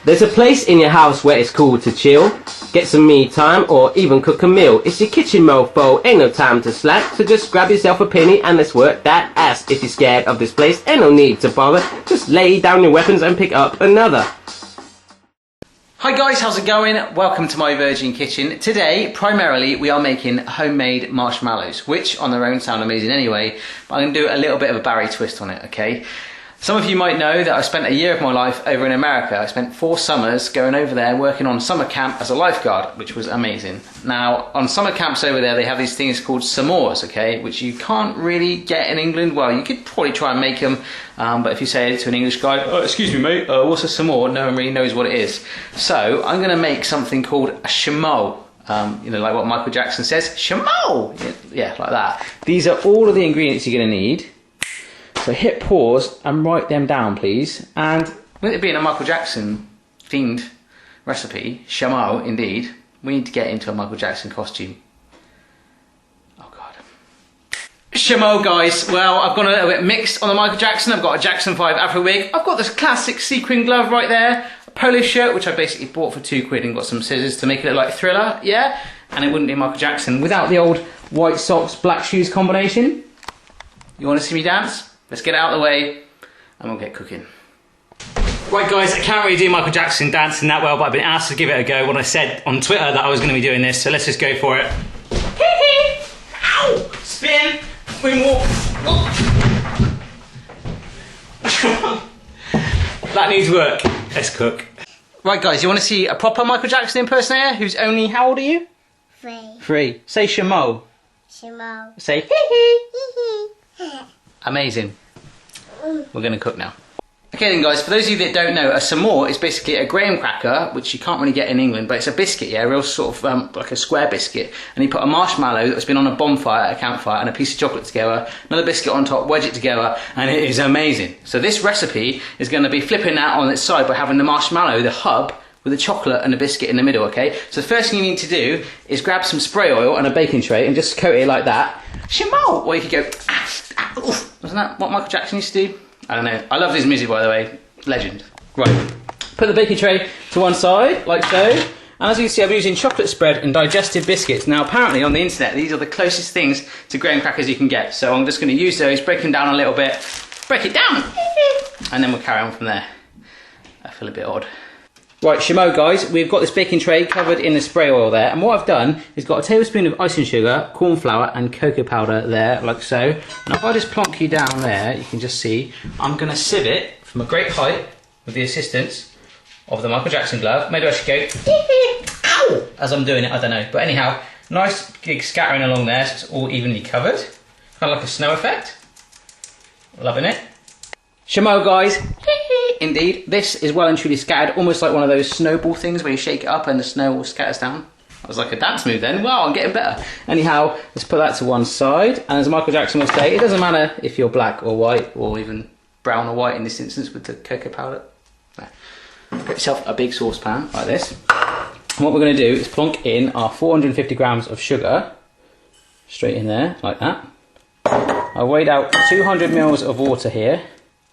There's a place in your house where it's cool to chill, get some me time or even cook a meal. It's your kitchen mofo, ain't no time to slack, so just grab yourself a penny and let's work that ass. If you're scared of this place, ain't no need to bother, just lay down your weapons and pick up another. Hi guys, how's it going? Welcome to My Virgin Kitchen. Today, primarily, we are making homemade marshmallows, which on their own sound amazing anyway, but I'm going to do a little bit of a Barry twist on it, okay? Some of you might know that I spent a year of my life over in America. I spent 4 summers going over there working on summer camp as a lifeguard, which was amazing. Now, on summer camps over there, they have these things called s'mores, okay, which you can't really get in England. Well, you could probably try and make them, but if you say it to an English guy, oh, excuse me, mate, what's a s'more? No one really knows what it is. So, I'm going to make something called a chameau. You know, like what Michael Jackson says, chameau! Yeah, like that. These are all of the ingredients you're going to need. So hit pause and write them down, please. And with it being a Michael Jackson themed recipe, chameau indeed, we need to get into a Michael Jackson costume. Oh God. Chameau, guys. Well, I've gone a little bit mixed on the Michael Jackson. I've got a Jackson 5 Afro wig. I've got this classic sequin glove right there. A polo shirt, which I basically bought for £2 and got some scissors to make it look like Thriller, yeah? And it wouldn't be Michael Jackson without the old white socks, black shoes combination. You want to see me dance? Let's get it out of the way and we'll get cooking. Right guys, I can't really do Michael Jackson dancing that well, but I've been asked to give it a go when I said on Twitter that I was going to be doing this, so let's just go for it. Ow! Spin! Moonwalk! Oh. That needs work. Let's cook. Right guys, you want to see a proper Michael Jackson impersonator who's only, how old are you? 3. 3. Say chameau. Chameau. Say hee hee. Amazing. We're going to cook now. Okay then guys, for those of you that don't know, a s'more is basically a graham cracker, which you can't really get in England, but it's a biscuit, yeah, a real sort of like a square biscuit, and you put a marshmallow that's been on a bonfire, a campfire, and a piece of chocolate together, another biscuit on top, wedge it together, and it is amazing. So this recipe is going to be flipping that on its side by having the marshmallow, the hub, with the chocolate and the biscuit in the middle, okay? So the first thing you need to do is grab some spray oil and a baking tray and just coat it like that. Chameau! Or you could go, wasn't that what Michael Jackson used to do? I don't know. I love his music, by the way. Legend. Right. Put the baking tray to one side, like so. And as you can see, I'm using chocolate spread and digestive biscuits. Now, apparently on the internet, these are the closest things to graham crackers you can get. So I'm just going to use those, break them down a little bit. Break it down! And then we'll carry on from there. I feel a bit odd. Right, chameau guys, we've got this baking tray covered in the spray oil there, and what I've done is got a tablespoon of icing sugar, corn flour and cocoa powder there, like so. And if I just plonk you down there, you can just see, I'm going to sieve it from a great height with the assistance of the Michael Jackson glove. Maybe I should go, ow, as I'm doing it, I don't know. But anyhow, nice big scattering along there, so it's all evenly covered. Kind of like a snow effect. Loving it. Chameau guys, indeed, this is well and truly scattered, almost like one of those snowball things where you shake it up and the snow all scatters down. That was like a dance move then. Wow, I'm getting better. Anyhow, let's put that to one side. And as Michael Jackson will say, it doesn't matter if you're black or white, or even brown or white in this instance with the cocoa powder. No. Get yourself a big saucepan like this. And what we're going to do is plonk in our 450 grams of sugar straight in there, like that. I weighed out 200 mils of water here.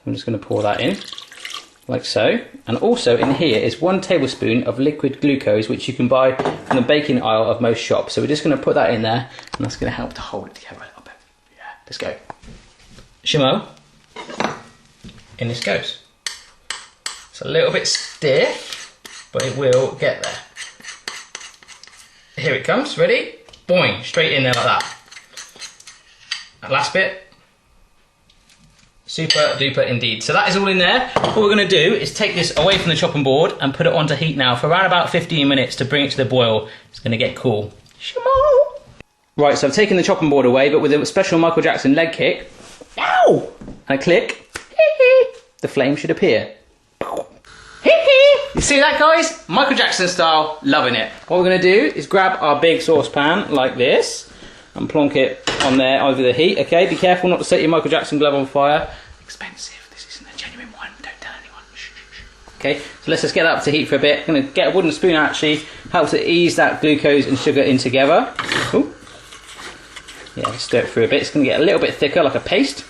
I'm just going to pour that in, like so. And also in here is 1 tablespoon of liquid glucose, which you can buy from the baking aisle of most shops. So we're just going to put that in there, and that's going to help to hold it together a little bit. Yeah, let's go. Chameau, in this goes. It's a little bit stiff, but it will get there. Here it comes, ready? Boing, straight in there like that. That last bit. Super duper indeed. So that is all in there. What we're going to do is take this away from the chopping board and put it onto heat now for around about 15 minutes to bring it to the boil. It's going to get cool. Chameau! Right, so I've taken the chopping board away, but with a special Michael Jackson leg kick, ow! And a click, the flame should appear. You see that, guys? Michael Jackson style, loving it. What we're going to do is grab our big saucepan like this and plonk it on there over the heat, okay? Be careful not to set your Michael Jackson glove on fire. Expensive, this isn't a genuine one, don't tell anyone. Shh, shh, shh. Okay, so let's just get that up to heat for a bit. I'm going to get a wooden spoon actually, help to ease that glucose and sugar in together. Ooh. Yeah, stir it through a bit. It's going to get a little bit thicker, like a paste.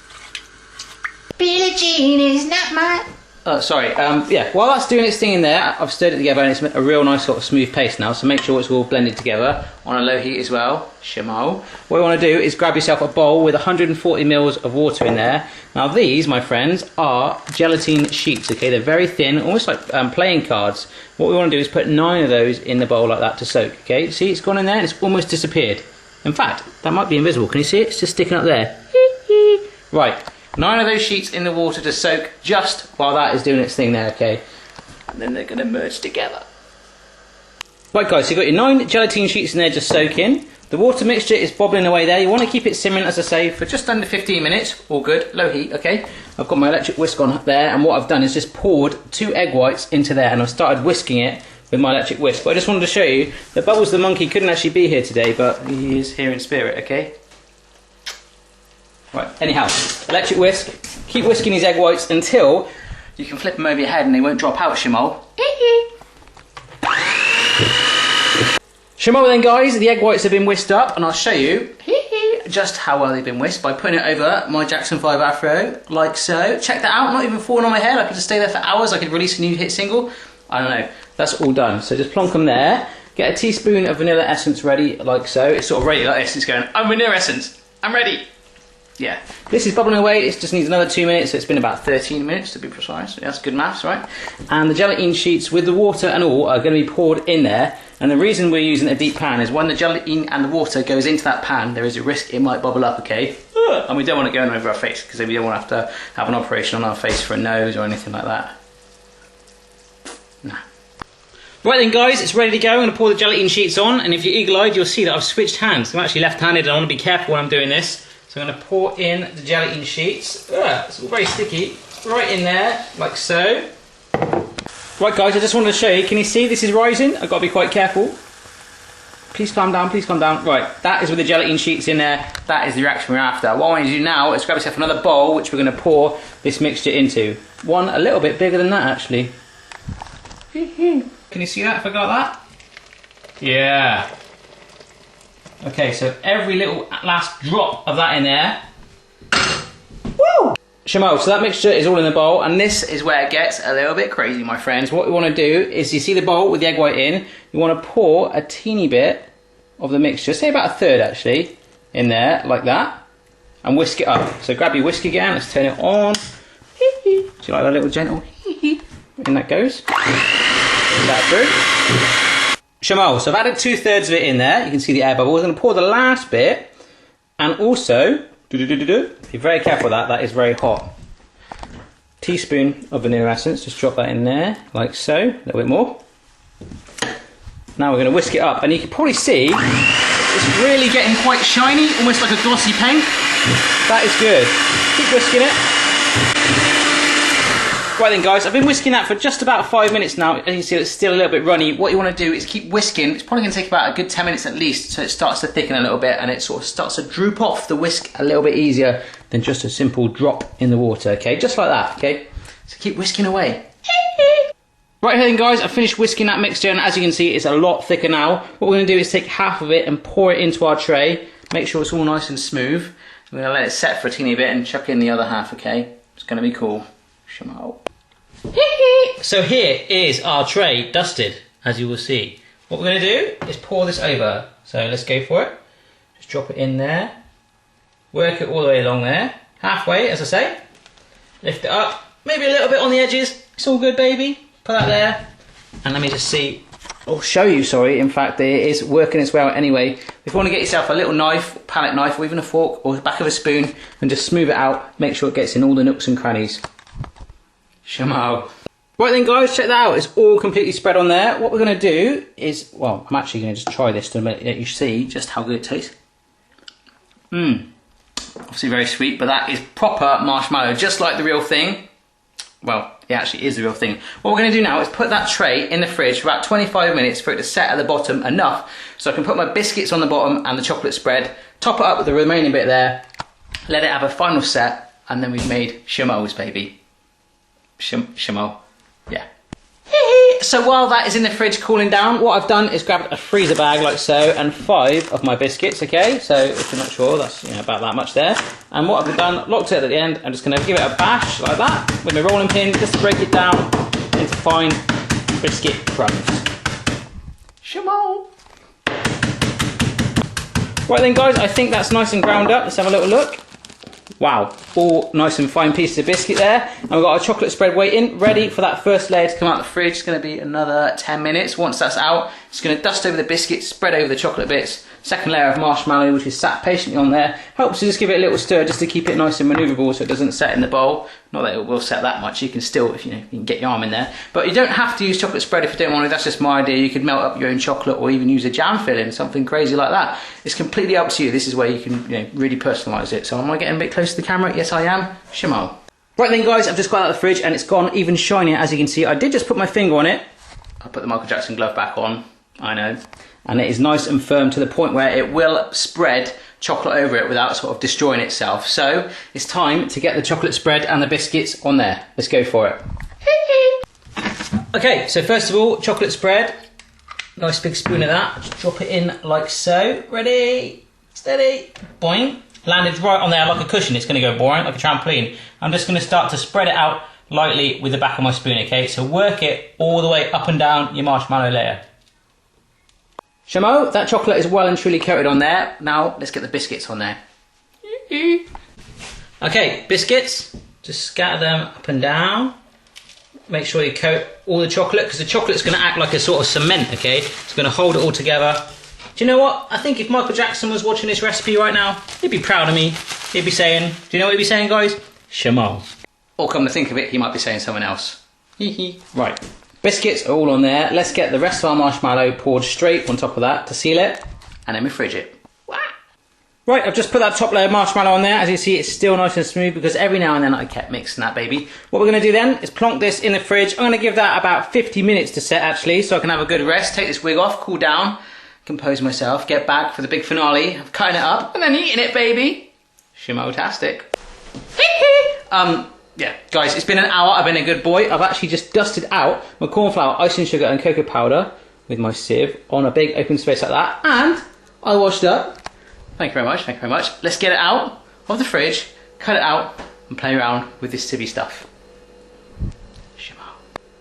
Billie Jean is not my... Yeah, while that's doing its thing in there, I've stirred it together and it's a real nice sort of smooth paste now, so make sure it's all blended together on a low heat as well. Shamones. What you want to do is grab yourself a bowl with 140 mils of water in there. Now these, my friends, are gelatine sheets, okay? They're very thin, almost like playing cards. What we want to do is put 9 of those in the bowl like that to soak, okay? See, it's gone in there and it's almost disappeared. In fact, that might be invisible. Can you see it? It's just sticking up there. Right. 9 of those sheets in the water to soak just while that is doing its thing there, okay? And then they're going to merge together. Right guys, so you've got your 9 gelatine sheets in there just soaking. The water mixture is bobbling away there. You want to keep it simmering, as I say, for just under 15 minutes. All good, low heat, okay? I've got my electric whisk on there, and what I've done is just poured 2 egg whites into there, and I've started whisking it with my electric whisk. But I just wanted to show you that Bubbles the monkey couldn't actually be here today, but he is here in spirit, okay? Right, anyhow, electric whisk. Keep whisking these egg whites until you can flip them over your head and they won't drop out, Shamones. Shamones then, guys, the egg whites have been whisked up and I'll show you just how well they've been whisked by putting it over my Jackson 5 Afro, like so. Check that out, not even falling on my head. I could just stay there for hours. I could release a new hit single. I don't know, that's all done. So just plonk them there. Get a teaspoon of vanilla essence ready, like so. It's sort of ready like this. It's going, I'm vanilla essence, I'm ready. Yeah, this is bubbling away. It just needs another 2 minutes, so it's been about 13 minutes to be precise. That's good maths, right? And the gelatine sheets with the water and all are going to be poured in there. And the reason we're using a deep pan is when the gelatine and the water goes into that pan, there is a risk it might bubble up, okay? And we don't want it going over our face, because then we don't want to have an operation on our face for a nose or anything like that. Nah. Right then guys, it's ready to go. I'm going to pour the gelatine sheets on, and if you're eagle-eyed, you'll see that I've switched hands. I'm actually left-handed and I want to be careful when I'm doing this. So I'm going to pour in the gelatine sheets. It's all very sticky. Right in there, like so. Right guys, I just wanted to show you. Can you see this is rising? I've got to be quite careful. Please calm down, please calm down. Right, that is with the gelatine sheets in there. That is the reaction we're after. What I want you to do now is grab yourself another bowl, which we're going to pour this mixture into. One a little bit bigger than that, actually. Can you see that if I go like that? Yeah. Okay, so every little last drop of that in there. Woo! Shamones, so that mixture is all in the bowl, and this is where it gets a little bit crazy, my friends. What we want to do is, you see the bowl with the egg white in, you want to pour a teeny bit of the mixture, say about a third actually, in there, like that, and whisk it up. So grab your whisk again, let's turn it on. Do you like that little gentle? In that goes. Put that through. Shamones, so I've added 2/3 of it in there. You can see the air bubbles. I'm going to pour the last bit, and also, be very careful of that. That is very hot. Teaspoon of vanilla essence. Just drop that in there, like so. A little bit more. Now we're going to whisk it up, and you can probably see it's really getting quite shiny, almost like a glossy paint. That is good. Keep whisking it. Right then guys, I've been whisking that for just about 5 minutes now. As you can see, it's still a little bit runny. What you want to do is keep whisking. It's probably going to take about a good 10 minutes at least, so it starts to thicken a little bit and it sort of starts to droop off the whisk a little bit easier than just a simple drop in the water, okay? Just like that, okay? So keep whisking away. Right here then guys, I've finished whisking that mixture, and as you can see, it's a lot thicker now. What we're going to do is take half of it and pour it into our tray. Make sure it's all nice and smooth. We're going to let it set for a teeny bit and chuck in the other half, okay? It's going to be cool. Shamones. So here is our tray dusted, as you will see. What we're going to do is pour this over. So let's go for it. Just drop it in there. Work it all the way along there. Halfway, as I say. Lift it up. Maybe a little bit on the edges. It's all good, baby. Put that there. And let me just see. Or show you, sorry. In fact, it is working its way out anyway. If you want to get yourself a little knife, palette knife, or even a fork, or the back of a spoon, and just smooth it out. Make sure it gets in all the nooks and crannies. Shamones. Right then guys, check that out. It's all completely spread on there. What we're going to do is, well, I'm actually going to just try this to let you see just how good it tastes. Obviously very sweet, but that is proper marshmallow, just like the real thing. Well, it actually is the real thing. What we're going to do now is put that tray in the fridge for about 25 minutes for it to set at the bottom enough so I can put my biscuits on the bottom and the chocolate spread, top it up with the remaining bit there, let it have a final set, and then we've made Shamones, baby. Shamones. Yeah. so while that is in the fridge cooling down, what I've done is grabbed a freezer bag like so, and 5 of my biscuits, okay? So if you're not sure, that's about that much there. And what I've done, locked it at the end, I'm just gonna give it a bash like that with my rolling pin, just to break it down into fine biscuit crumbs. Shamones! Right then guys, I think that's nice and ground up. Let's have a little look. Wow, all nice and fine pieces of biscuit there. And we've got our chocolate spread waiting, ready for that first layer to come out of the fridge. It's going to be another 10 minutes. Once that's out, it's going to dust over the biscuits, spread over the chocolate bits. Second layer of marshmallow, which is sat patiently on there. Helps to just give it a little stir, just to keep it nice and manoeuvrable so it doesn't set in the bowl. Not that it will set that much, you can still, if you can get your arm in there. But you don't have to use chocolate spread if you don't want to, that's just my idea. You could melt up your own chocolate or even use a jam filling, something crazy like that. It's completely up to you. This is where you can really personalise it. So am I getting a bit close to the camera? Yes I am. Shamones. Right then guys, I've just got out of the fridge and it's gone even shinier, as you can see. I did just put my finger on it. I'll put the Michael Jackson glove back on, I know. And it is nice and firm to the point where it will spread chocolate over it without sort of destroying itself. So it's time to get the chocolate spread and the biscuits on there. Let's go for it. Okay, so first of all, chocolate spread. Nice big spoon of that. Just drop it in like so. Ready, steady, boing. Landed right on there like a cushion. It's going to go boring, like a trampoline. I'm just going to start to spread it out lightly with the back of my spoon, okay? So work it all the way up and down your marshmallow layer. Shamones, that chocolate is well and truly coated on there. Now let's get the biscuits on there. Okay, biscuits, just scatter them up and down. Make sure you coat all the chocolate, because the chocolate's going to act like a sort of cement, okay? It's going to hold it all together. Do you know what? I think if Michael Jackson was watching this recipe right now, he'd be proud of me. He'd be saying, do you know what he'd be saying, guys? Shamones. Or come to think of it, he might be saying someone else. Right. Biscuits are all on there. Let's get the rest of our marshmallow poured straight on top of that to seal it, and then we fridge it. Right, I've just put that top layer of marshmallow on there. As you see, it's still nice and smooth because every now and then I kept mixing that baby. What we're going to do then is plonk this in the fridge. I'm going to give that about 50 minutes to set actually, so I can have a good rest, take this wig off, cool down, compose myself, get back for the big finale of cutting it up and then eating it, baby. Shamotastic. Yeah, guys, it's been an hour. I've been a good boy. I've actually just dusted out my corn flour, icing sugar and cocoa powder with my sieve on a big open space like that. And I washed up. Thank you very much, thank you very much. Let's get it out of the fridge, cut it out and play around with this sievey stuff.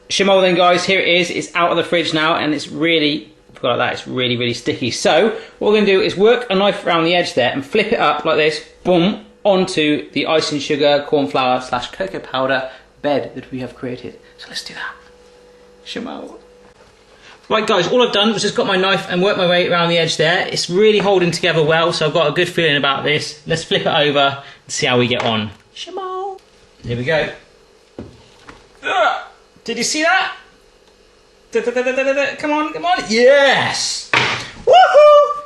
Shamones then guys, here it is. It's out of the fridge now and it's really, like that, it's really, really sticky. So what we're going to do is work a knife around the edge there and flip it up like this, boom, onto the icing sugar, corn flour / cocoa powder bed that we have created. So let's do that. Shamones. Right guys, all I've done was just got my knife and worked my way around the edge there. It's really holding together well, so I've got a good feeling about this. Let's flip it over and see how we get on. Shamones. Here we go. Did you see that? Come on, come on. Yes! Woohoo!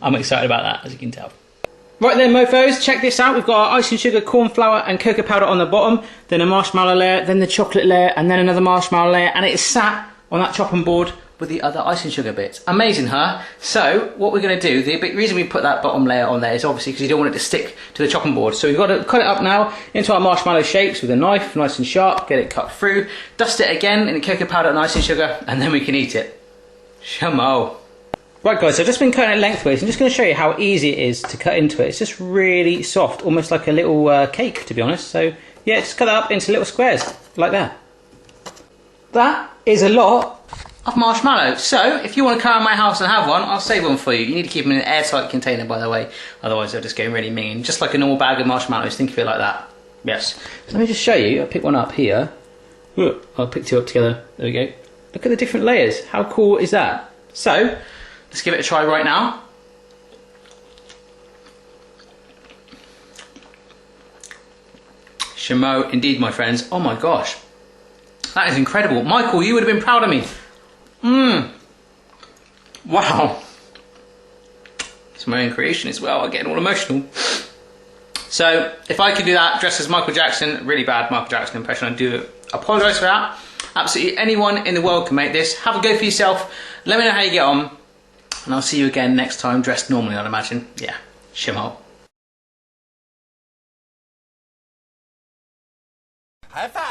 I'm excited about that, as you can tell. Right then, mofos, check this out. We've got our icing sugar, corn flour and cocoa powder on the bottom, then a marshmallow layer, then the chocolate layer, and then another marshmallow layer, and it is sat on that chopping board with the other icing sugar bits. Amazing, huh? So, what we're going to do, the reason we put that bottom layer on there is obviously because you don't want it to stick to the chopping board. So we've got to cut it up now into our marshmallow shapes with a knife, nice and sharp, get it cut through, dust it again in the cocoa powder and icing sugar, and then we can eat it. Shamones. Right guys, so I've just been cutting it lengthways. I'm just going to show you how easy it is to cut into it. It's just really soft, almost like a little cake, to be honest. So yeah, just cut it up into little squares, like that. That is a lot of marshmallow. So if you want to come around my house and have one, I'll save one for you. You need to keep them in an airtight container, by the way. Otherwise they'll just go really mean. Just like a normal bag of marshmallows, think of it like that. Yes. So let me just show you. I'll pick one up here. I'll pick two up together. There we go. Look at the different layers. How cool is that? So let's give it a try right now. Shamones, indeed, my friends. Oh my gosh. That is incredible. Michael, you would have been proud of me. Wow. It's my own creation as well. I'm getting all emotional. So, if I could do that dressed as Michael Jackson, really bad Michael Jackson impression, I do apologise for that. Absolutely anyone in the world can make this. Have a go for yourself. Let me know how you get on. And I'll see you again next time, dressed normally, I'd imagine. Yeah, Shamones. High five!